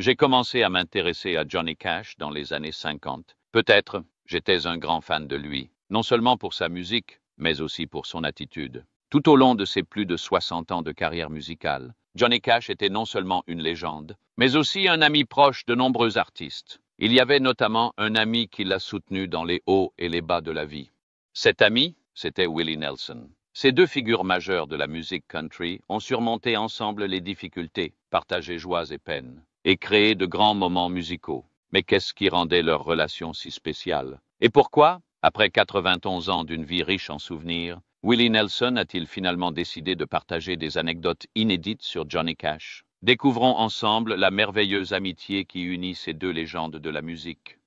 J'ai commencé à m'intéresser à Johnny Cash dans les années 50. Peut-être, j'étais un grand fan de lui, non seulement pour sa musique, mais aussi pour son attitude. Tout au long de ses plus de 60 ans de carrière musicale, Johnny Cash était non seulement une légende, mais aussi un ami proche de nombreux artistes. Il y avait notamment un ami qui l'a soutenu dans les hauts et les bas de la vie. Cet ami, c'était Willie Nelson. Ces deux figures majeures de la musique country ont surmonté ensemble les difficultés, partagé joies et peines, et créé de grands moments musicaux. Mais qu'est-ce qui rendait leur relation si spéciale? Et pourquoi, après 91 ans d'une vie riche en souvenirs, Willie Nelson a-t-il finalement décidé de partager des anecdotes inédites sur Johnny Cash? Découvrons ensemble la merveilleuse amitié qui unit ces deux légendes de la musique.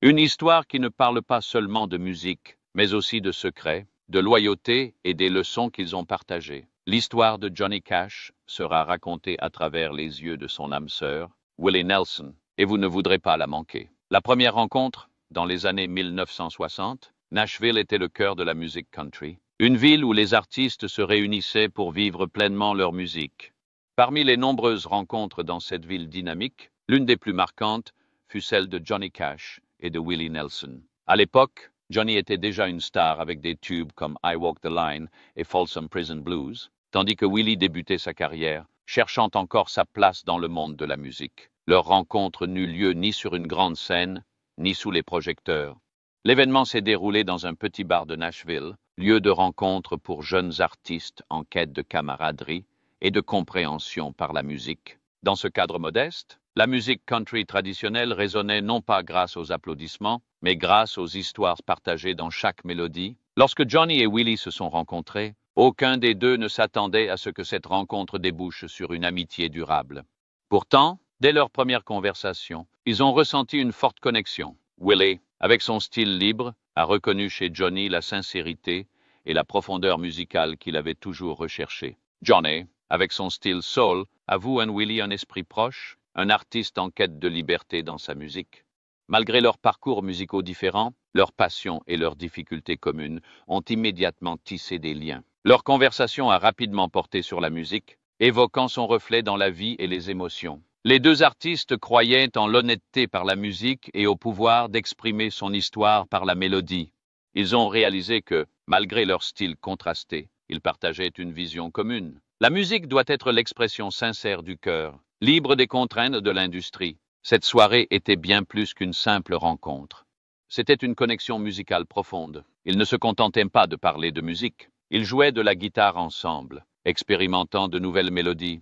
Une histoire qui ne parle pas seulement de musique, mais aussi de secrets, de loyauté et des leçons qu'ils ont partagées. L'histoire de Johnny Cash sera racontée à travers les yeux de son âme sœur, Willie Nelson, et vous ne voudrez pas la manquer. La première rencontre, dans les années 1960, Nashville était le cœur de la musique country, une ville où les artistes se réunissaient pour vivre pleinement leur musique. Parmi les nombreuses rencontres dans cette ville dynamique, l'une des plus marquantes fut celle de Johnny Cash et de Willie Nelson. À l'époque, Johnny était déjà une star avec des tubes comme I Walk the Line et Folsom Prison Blues, tandis que Willie débutait sa carrière, cherchant encore sa place dans le monde de la musique. Leur rencontre n'eut lieu ni sur une grande scène, ni sous les projecteurs. L'événement s'est déroulé dans un petit bar de Nashville, lieu de rencontre pour jeunes artistes en quête de camaraderie et de compréhension par la musique. Dans ce cadre modeste, la musique country traditionnelle résonnait non pas grâce aux applaudissements, mais grâce aux histoires partagées dans chaque mélodie. Lorsque Johnny et Willie se sont rencontrés, aucun des deux ne s'attendait à ce que cette rencontre débouche sur une amitié durable. Pourtant, dès leur première conversation, ils ont ressenti une forte connexion. Willie, avec son style libre, a reconnu chez Johnny la sincérité et la profondeur musicale qu'il avait toujours recherchée. Johnny, avec son style soul, avoue en Willie un esprit proche, un artiste en quête de liberté dans sa musique. Malgré leurs parcours musicaux différents, leurs passions et leurs difficultés communes ont immédiatement tissé des liens. Leur conversation a rapidement porté sur la musique, évoquant son reflet dans la vie et les émotions. Les deux artistes croyaient en l'honnêteté par la musique et au pouvoir d'exprimer son histoire par la mélodie. Ils ont réalisé que, malgré leur style contrasté, ils partageaient une vision commune. La musique doit être l'expression sincère du cœur, libre des contraintes de l'industrie. Cette soirée était bien plus qu'une simple rencontre. C'était une connexion musicale profonde. Ils ne se contentaient pas de parler de musique. Ils jouaient de la guitare ensemble, expérimentant de nouvelles mélodies.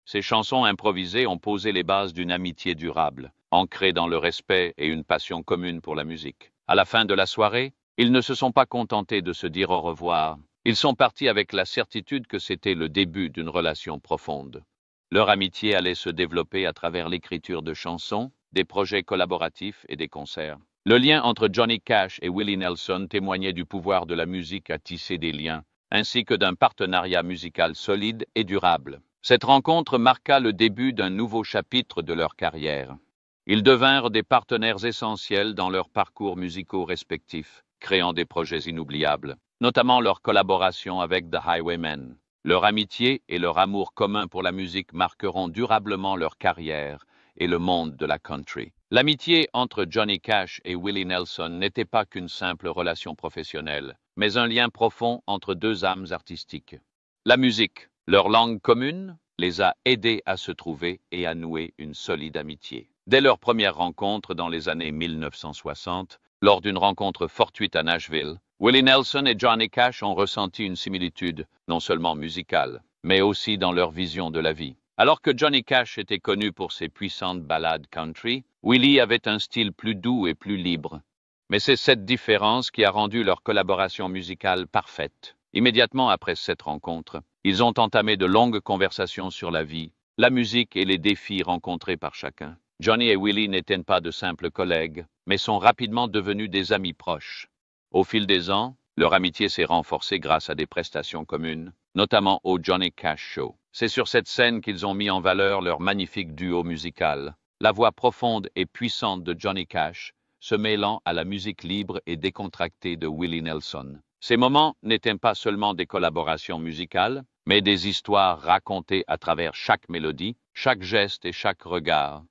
Ces chansons improvisées ont posé les bases d'une amitié durable, ancrée dans le respect et une passion commune pour la musique. À la fin de la soirée, ils ne se sont pas contentés de se dire au revoir. Ils sont partis avec la certitude que c'était le début d'une relation profonde. Leur amitié allait se développer à travers l'écriture de chansons, des projets collaboratifs et des concerts. Le lien entre Johnny Cash et Willie Nelson témoignait du pouvoir de la musique à tisser des liens, ainsi que d'un partenariat musical solide et durable. Cette rencontre marqua le début d'un nouveau chapitre de leur carrière. Ils devinrent des partenaires essentiels dans leurs parcours musicaux respectifs, créant des projets inoubliables, notamment leur collaboration avec The Highwaymen. Leur amitié et leur amour commun pour la musique marqueront durablement leur carrière et le monde de la country. L'amitié entre Johnny Cash et Willie Nelson n'était pas qu'une simple relation professionnelle, mais un lien profond entre deux âmes artistiques. La musique, leur langue commune, les a aidés à se trouver et à nouer une solide amitié. Dès leur première rencontre dans les années 1960, lors d'une rencontre fortuite à Nashville, Willie Nelson et Johnny Cash ont ressenti une similitude, non seulement musicale, mais aussi dans leur vision de la vie. Alors que Johnny Cash était connu pour ses puissantes ballades country, Willie avait un style plus doux et plus libre. Mais c'est cette différence qui a rendu leur collaboration musicale parfaite. Immédiatement après cette rencontre, ils ont entamé de longues conversations sur la vie, la musique et les défis rencontrés par chacun. Johnny et Willie n'étaient pas de simples collègues, mais sont rapidement devenus des amis proches. Au fil des ans, leur amitié s'est renforcée grâce à des prestations communes, notamment au Johnny Cash Show. C'est sur cette scène qu'ils ont mis en valeur leur magnifique duo musical, la voix profonde et puissante de Johnny Cash, se mêlant à la musique libre et décontractée de Willie Nelson. Ces moments n'étaient pas seulement des collaborations musicales, mais des histoires racontées à travers chaque mélodie, chaque geste et chaque regard.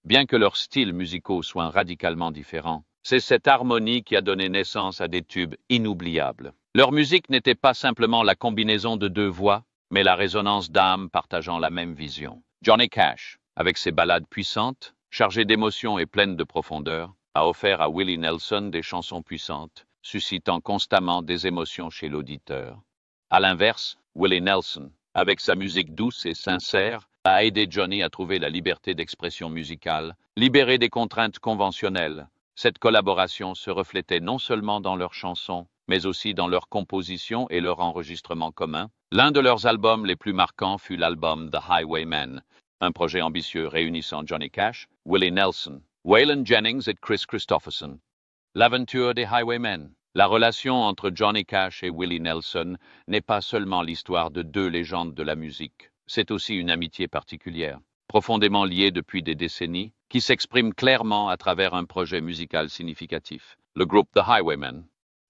Bien que leurs styles musicaux soient radicalement différents, c'est cette harmonie qui a donné naissance à des tubes inoubliables. Leur musique n'était pas simplement la combinaison de deux voix, mais la résonance d'âmes partageant la même vision. Johnny Cash, avec ses ballades puissantes, chargées d'émotions et pleines de profondeur, a offert à Willie Nelson des chansons puissantes, suscitant constamment des émotions chez l'auditeur. À l'inverse, Willie Nelson, avec sa musique douce et sincère, a aidé Johnny à trouver la liberté d'expression musicale, libéré des contraintes conventionnelles. Cette collaboration se reflétait non seulement dans leurs chansons, mais aussi dans leur composition et leur enregistrement commun. L'un de leurs albums les plus marquants fut l'album The Highwaymen, un projet ambitieux réunissant Johnny Cash, Willie Nelson, Waylon Jennings et Chris Christopherson. L'aventure des Highwaymen. La relation entre Johnny Cash et Willie Nelson n'est pas seulement l'histoire de deux légendes de la musique, c'est aussi une amitié particulière, profondément liée depuis des décennies, qui s'exprime clairement à travers un projet musical significatif, le groupe The Highwaymen.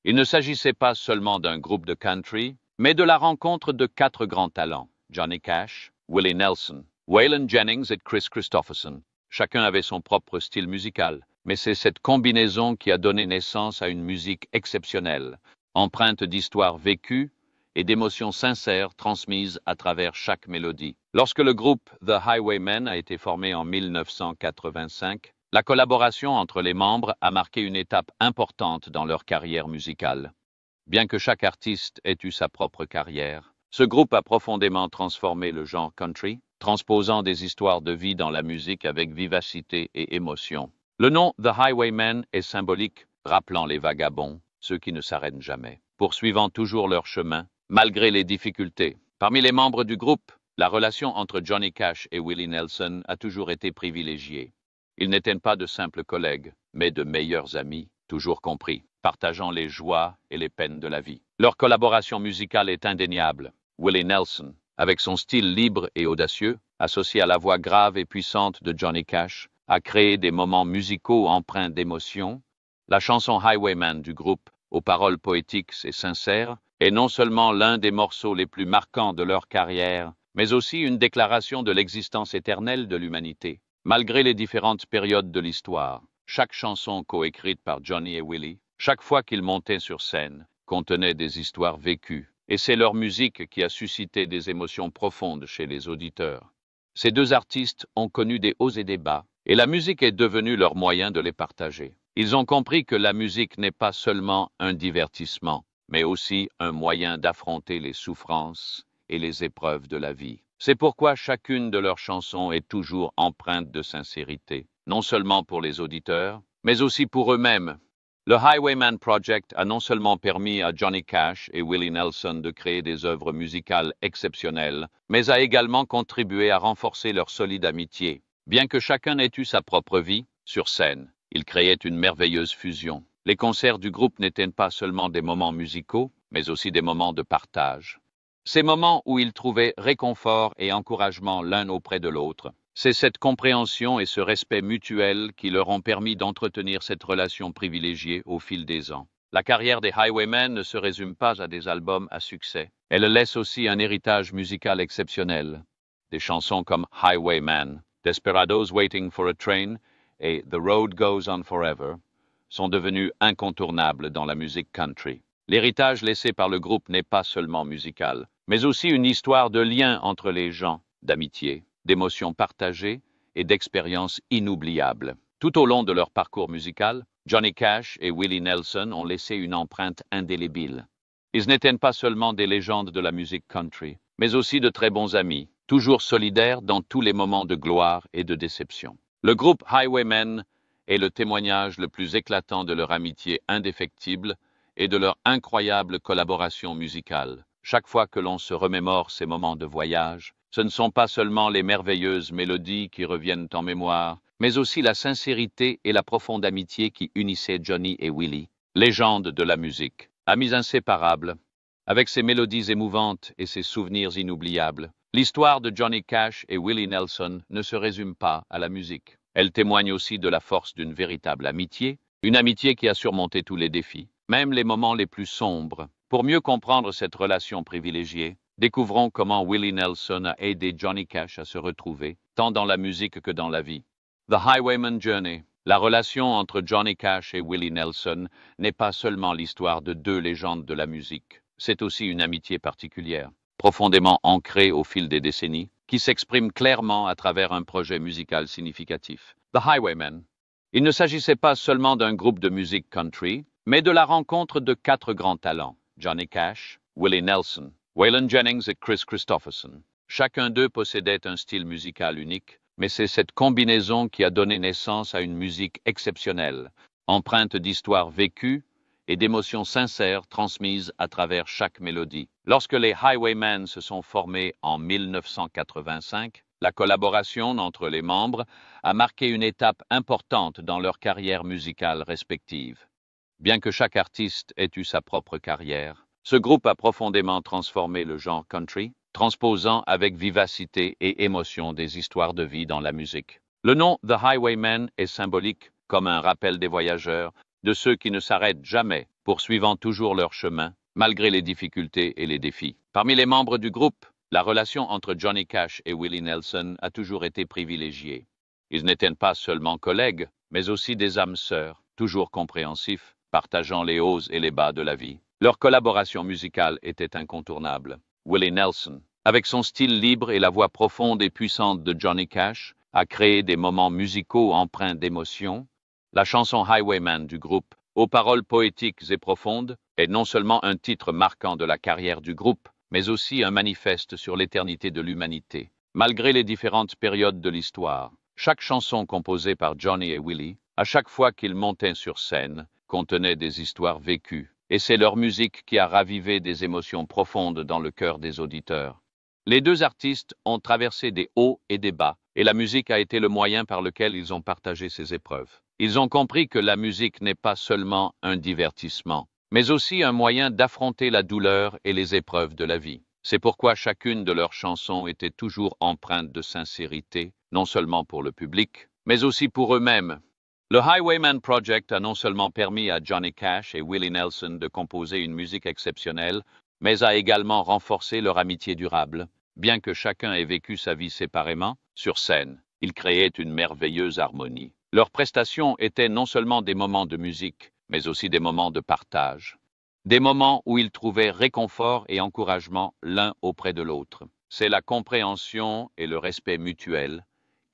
Il ne s'agissait pas seulement d'un groupe de country, mais de la rencontre de quatre grands talents, Johnny Cash, Willie Nelson, Waylon Jennings et Chris Christopherson. Chacun avait son propre style musical, mais c'est cette combinaison qui a donné naissance à une musique exceptionnelle, empreinte d'histoires vécues et d'émotions sincères transmises à travers chaque mélodie. Lorsque le groupe The Highwaymen a été formé en 1985, la collaboration entre les membres a marqué une étape importante dans leur carrière musicale. Bien que chaque artiste ait eu sa propre carrière, ce groupe a profondément transformé le genre country, transposant des histoires de vie dans la musique avec vivacité et émotion. Le nom The Highwaymen est symbolique, rappelant les vagabonds, ceux qui ne s'arrêtent jamais, poursuivant toujours leur chemin, malgré les difficultés. Parmi les membres du groupe, la relation entre Johnny Cash et Willie Nelson a toujours été privilégiée. Ils n'étaient pas de simples collègues, mais de meilleurs amis, toujours compris, partageant les joies et les peines de la vie. Leur collaboration musicale est indéniable. Willie Nelson, avec son style libre et audacieux, associé à la voix grave et puissante de Johnny Cash, a créé des moments musicaux empreints d'émotion. La chanson Highwayman du groupe, aux paroles poétiques et sincères, est non seulement l'un des morceaux les plus marquants de leur carrière, mais aussi une déclaration de l'existence éternelle de l'humanité. Malgré les différentes périodes de l'histoire, chaque chanson coécrite par Johnny et Willie, chaque fois qu'ils montaient sur scène, contenait des histoires vécues, et c'est leur musique qui a suscité des émotions profondes chez les auditeurs. Ces deux artistes ont connu des hauts et des bas, et la musique est devenue leur moyen de les partager. Ils ont compris que la musique n'est pas seulement un divertissement, mais aussi un moyen d'affronter les souffrances et les épreuves de la vie. C'est pourquoi chacune de leurs chansons est toujours empreinte de sincérité, non seulement pour les auditeurs, mais aussi pour eux-mêmes. Le Highwayman Project a non seulement permis à Johnny Cash et Willie Nelson de créer des œuvres musicales exceptionnelles, mais a également contribué à renforcer leur solide amitié. Bien que chacun ait eu sa propre vie, sur scène, ils créaient une merveilleuse fusion. Les concerts du groupe n'étaient pas seulement des moments musicaux, mais aussi des moments de partage. Ces moments où ils trouvaient réconfort et encouragement l'un auprès de l'autre. C'est cette compréhension et ce respect mutuel qui leur ont permis d'entretenir cette relation privilégiée au fil des ans. La carrière des Highwaymen ne se résume pas à des albums à succès. Elle laisse aussi un héritage musical exceptionnel. Des chansons comme Highwayman, Desperados Waiting for a Train et The Road Goes On Forever sont devenues incontournables dans la musique country. L'héritage laissé par le groupe n'est pas seulement musical, mais aussi une histoire de lien entre les gens, d'amitié, d'émotions partagées et d'expériences inoubliables. Tout au long de leur parcours musical, Johnny Cash et Willie Nelson ont laissé une empreinte indélébile. Ils n'étaient pas seulement des légendes de la musique country, mais aussi de très bons amis, toujours solidaires dans tous les moments de gloire et de déception. Le groupe Highwaymen est le témoignage le plus éclatant de leur amitié indéfectible et de leur incroyable collaboration musicale. Chaque fois que l'on se remémore ces moments de voyage, ce ne sont pas seulement les merveilleuses mélodies qui reviennent en mémoire, mais aussi la sincérité et la profonde amitié qui unissaient Johnny et Willie, légendes de la musique, amis inséparables. Avec ses mélodies émouvantes et ses souvenirs inoubliables, l'histoire de Johnny Cash et Willie Nelson ne se résume pas à la musique. Elle témoigne aussi de la force d'une véritable amitié, une amitié qui a surmonté tous les défis, même les moments les plus sombres. Pour mieux comprendre cette relation privilégiée, découvrons comment Willie Nelson a aidé Johnny Cash à se retrouver, tant dans la musique que dans la vie. The Highwayman Journey. La relation entre Johnny Cash et Willie Nelson n'est pas seulement l'histoire de deux légendes de la musique, c'est aussi une amitié particulière, profondément ancrée au fil des décennies, qui s'exprime clairement à travers un projet musical significatif. The Highwaymen. Il ne s'agissait pas seulement d'un groupe de musique country, mais de la rencontre de quatre grands talents, Johnny Cash, Willie Nelson, Waylon Jennings et Chris Christopherson. Chacun d'eux possédait un style musical unique, mais c'est cette combinaison qui a donné naissance à une musique exceptionnelle, empreinte d'histoires vécues et d'émotions sincères transmises à travers chaque mélodie. Lorsque les Highwaymen se sont formés en 1985, la collaboration entre les membres a marqué une étape importante dans leur carrière musicale respective. Bien que chaque artiste ait eu sa propre carrière, ce groupe a profondément transformé le genre country, transposant avec vivacité et émotion des histoires de vie dans la musique. Le nom The Highwaymen est symbolique, comme un rappel des voyageurs, de ceux qui ne s'arrêtent jamais, poursuivant toujours leur chemin, malgré les difficultés et les défis. Parmi les membres du groupe, la relation entre Johnny Cash et Willie Nelson a toujours été privilégiée. Ils n'étaient pas seulement collègues, mais aussi des âmes sœurs, toujours compréhensifs, partageant les hauts et les bas de la vie. Leur collaboration musicale était incontournable. Willie Nelson, avec son style libre et la voix profonde et puissante de Johnny Cash, a créé des moments musicaux empreints d'émotion. La chanson Highwayman du groupe, aux paroles poétiques et profondes, est non seulement un titre marquant de la carrière du groupe, mais aussi un manifeste sur l'éternité de l'humanité. Malgré les différentes périodes de l'histoire, chaque chanson composée par Johnny et Willie, à chaque fois qu'ils montaient sur scène, contenait des histoires vécues, et c'est leur musique qui a ravivé des émotions profondes dans le cœur des auditeurs. Les deux artistes ont traversé des hauts et des bas, et la musique a été le moyen par lequel ils ont partagé ces épreuves. Ils ont compris que la musique n'est pas seulement un divertissement, mais aussi un moyen d'affronter la douleur et les épreuves de la vie. C'est pourquoi chacune de leurs chansons était toujours empreinte de sincérité, non seulement pour le public, mais aussi pour eux-mêmes. Le Highwayman Project a non seulement permis à Johnny Cash et Willie Nelson de composer une musique exceptionnelle, mais a également renforcé leur amitié durable. Bien que chacun ait vécu sa vie séparément, sur scène, ils créaient une merveilleuse harmonie. Leurs prestations étaient non seulement des moments de musique, mais aussi des moments de partage. Des moments où ils trouvaient réconfort et encouragement l'un auprès de l'autre. C'est la compréhension et le respect mutuel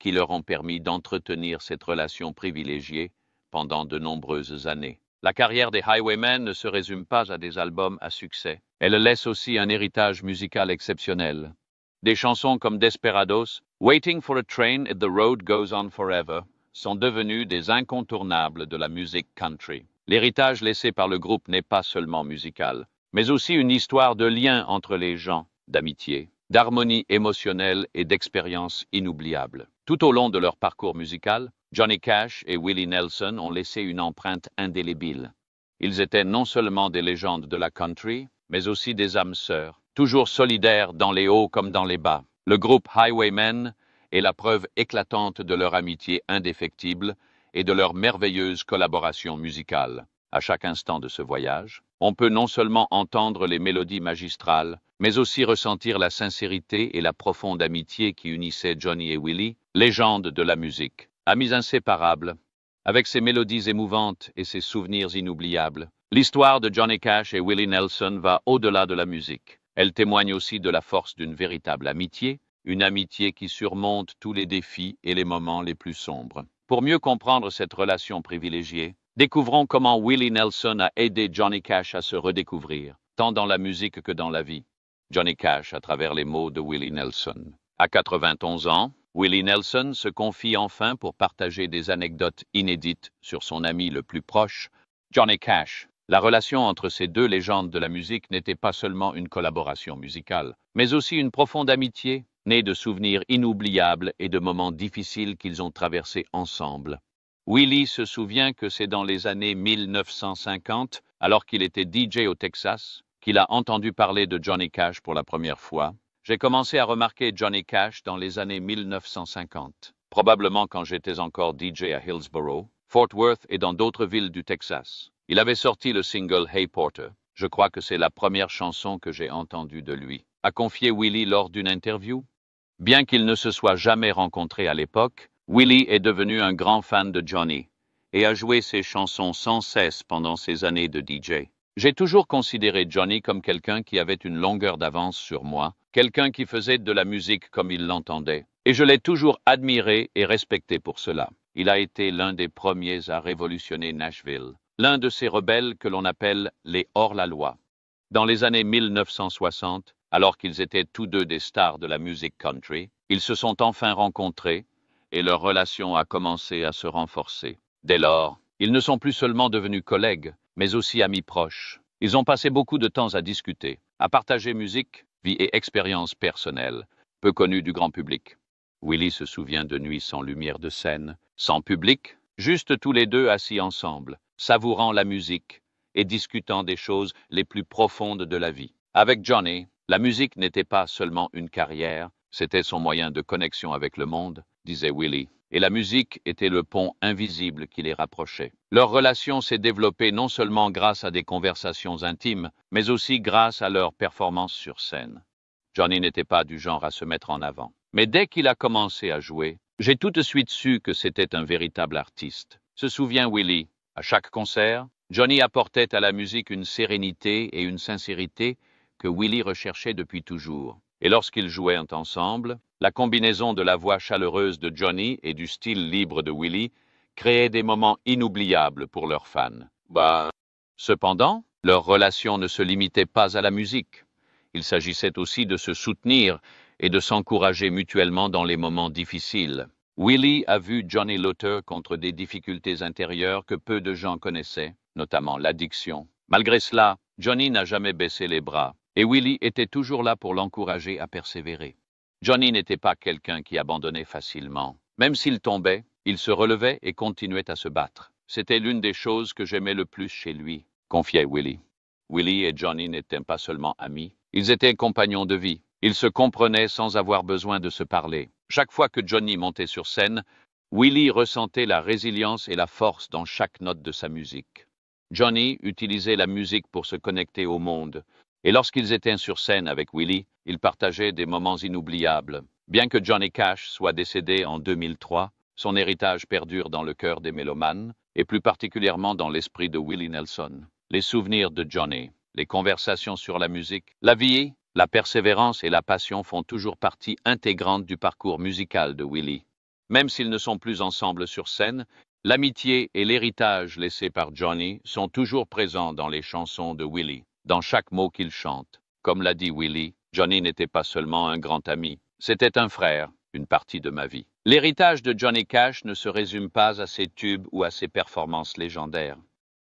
qui leur ont permis d'entretenir cette relation privilégiée pendant de nombreuses années. La carrière des Highwaymen ne se résume pas à des albums à succès. Elle laisse aussi un héritage musical exceptionnel. Des chansons comme Desperados, Waiting for a Train and The Road Goes On Forever sont devenues des incontournables de la musique country. L'héritage laissé par le groupe n'est pas seulement musical, mais aussi une histoire de lien entre les gens, d'amitié, d'harmonie émotionnelle et d'expériences inoubliables. Tout au long de leur parcours musical, Johnny Cash et Willie Nelson ont laissé une empreinte indélébile. Ils étaient non seulement des légendes de la country, mais aussi des âmes sœurs, toujours solidaires dans les hauts comme dans les bas. Le groupe Highwaymen est la preuve éclatante de leur amitié indéfectible et de leur merveilleuse collaboration musicale. À chaque instant de ce voyage, on peut non seulement entendre les mélodies magistrales, mais aussi ressentir la sincérité et la profonde amitié qui unissaient Johnny et Willie, légendes de la musique, amis inséparables. Avec ses mélodies émouvantes et ses souvenirs inoubliables, l'histoire de Johnny Cash et Willie Nelson va au-delà de la musique. Elle témoigne aussi de la force d'une véritable amitié, une amitié qui surmonte tous les défis et les moments les plus sombres. Pour mieux comprendre cette relation privilégiée, découvrons comment Willie Nelson a aidé Johnny Cash à se redécouvrir, tant dans la musique que dans la vie. Johnny Cash à travers les mots de Willie Nelson. À 91 ans, Willie Nelson se confie enfin pour partager des anecdotes inédites sur son ami le plus proche, Johnny Cash. La relation entre ces deux légendes de la musique n'était pas seulement une collaboration musicale, mais aussi une profonde amitié, née de souvenirs inoubliables et de moments difficiles qu'ils ont traversés ensemble. Willie se souvient que c'est dans les années 1950, alors qu'il était DJ au Texas, qu'il a entendu parler de Johnny Cash pour la première fois. J'ai commencé à remarquer Johnny Cash dans les années 1950, probablement quand j'étais encore DJ à Hillsborough, Fort Worth et dans d'autres villes du Texas. Il avait sorti le single Hey Porter. Je crois que c'est la première chanson que j'ai entendue de lui, a confié Willie lors d'une interview. Bien qu'ils ne se soient jamais rencontrés à l'époque, Willie est devenu un grand fan de Johnny et a joué ses chansons sans cesse pendant ses années de DJ. J'ai toujours considéré Johnny comme quelqu'un qui avait une longueur d'avance sur moi, quelqu'un qui faisait de la musique comme il l'entendait. Et je l'ai toujours admiré et respecté pour cela. Il a été l'un des premiers à révolutionner Nashville, l'un de ces rebelles que l'on appelle les hors-la-loi. Dans les années 1960, alors qu'ils étaient tous deux des stars de la musique country, ils se sont enfin rencontrés et leur relation a commencé à se renforcer. Dès lors, ils ne sont plus seulement devenus collègues, mais aussi amis proches. Ils ont passé beaucoup de temps à discuter, à partager musique, vie et expériences personnelles, peu connues du grand public. Willie se souvient de nuits sans lumière de scène, sans public, juste tous les deux assis ensemble, savourant la musique et discutant des choses les plus profondes de la vie. Avec Johnny, la musique n'était pas seulement une carrière, c'était son moyen de connexion avec le monde, disait Willie. Et la musique était le pont invisible qui les rapprochait. Leur relation s'est développée non seulement grâce à des conversations intimes, mais aussi grâce à leur performance sur scène. Johnny n'était pas du genre à se mettre en avant. Mais dès qu'il a commencé à jouer, j'ai tout de suite su que c'était un véritable artiste. Se souvient Willie, à chaque concert, Johnny apportait à la musique une sérénité et une sincérité que Willie recherchait depuis toujours. Et lorsqu'ils jouaient ensemble, la combinaison de la voix chaleureuse de Johnny et du style libre de Willie créait des moments inoubliables pour leurs fans. Cependant, leur relation ne se limitait pas à la musique. Il s'agissait aussi de se soutenir et de s'encourager mutuellement dans les moments difficiles. Willie a vu Johnny lutter contre des difficultés intérieures que peu de gens connaissaient, notamment l'addiction. Malgré cela, Johnny n'a jamais baissé les bras. Et Willie était toujours là pour l'encourager à persévérer. Johnny n'était pas quelqu'un qui abandonnait facilement. Même s'il tombait, il se relevait et continuait à se battre. C'était l'une des choses que j'aimais le plus chez lui, confiait Willie. Willie et Johnny n'étaient pas seulement amis, ils étaient compagnons de vie. Ils se comprenaient sans avoir besoin de se parler. Chaque fois que Johnny montait sur scène, Willie ressentait la résilience et la force dans chaque note de sa musique. Johnny utilisait la musique pour se connecter au monde. Et lorsqu'ils étaient sur scène avec Willie, ils partageaient des moments inoubliables. Bien que Johnny Cash soit décédé en 2003, son héritage perdure dans le cœur des mélomanes, et plus particulièrement dans l'esprit de Willie Nelson. Les souvenirs de Johnny, les conversations sur la musique, la vie, la persévérance et la passion font toujours partie intégrante du parcours musical de Willie. Même s'ils ne sont plus ensemble sur scène, l'amitié et l'héritage laissés par Johnny sont toujours présents dans les chansons de Willie. Dans chaque mot qu'il chante. Comme l'a dit Willie, Johnny n'était pas seulement un grand ami, c'était un frère, une partie de ma vie. L'héritage de Johnny Cash ne se résume pas à ses tubes ou à ses performances légendaires.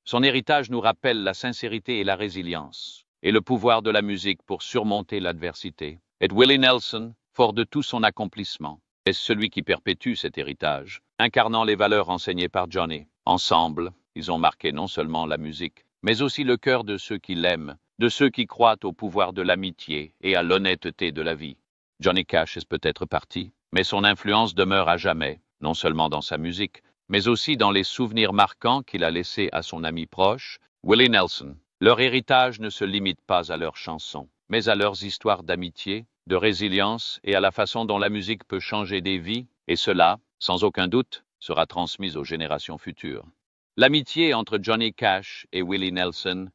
Son héritage nous rappelle la sincérité et la résilience, et le pouvoir de la musique pour surmonter l'adversité. Et Willie Nelson, fort de tout son accomplissement, est celui qui perpétue cet héritage, incarnant les valeurs enseignées par Johnny. Ensemble, ils ont marqué non seulement la musique, mais aussi le cœur de ceux qui l'aiment, de ceux qui croient au pouvoir de l'amitié et à l'honnêteté de la vie. Johnny Cash est peut-être parti, mais son influence demeure à jamais, non seulement dans sa musique, mais aussi dans les souvenirs marquants qu'il a laissés à son ami proche, Willie Nelson. Leur héritage ne se limite pas à leurs chansons, mais à leurs histoires d'amitié, de résilience et à la façon dont la musique peut changer des vies, et cela, sans aucun doute, sera transmis aux générations futures. L'amitié entre Johnny Cash et Willie Nelson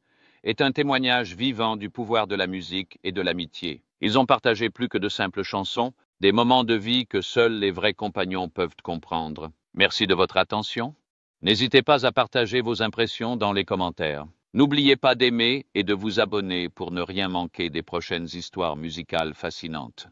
est un témoignage vivant du pouvoir de la musique et de l'amitié. Ils ont partagé plus que de simples chansons, des moments de vie que seuls les vrais compagnons peuvent comprendre. Merci de votre attention. N'hésitez pas à partager vos impressions dans les commentaires. N'oubliez pas d'aimer et de vous abonner pour ne rien manquer des prochaines histoires musicales fascinantes.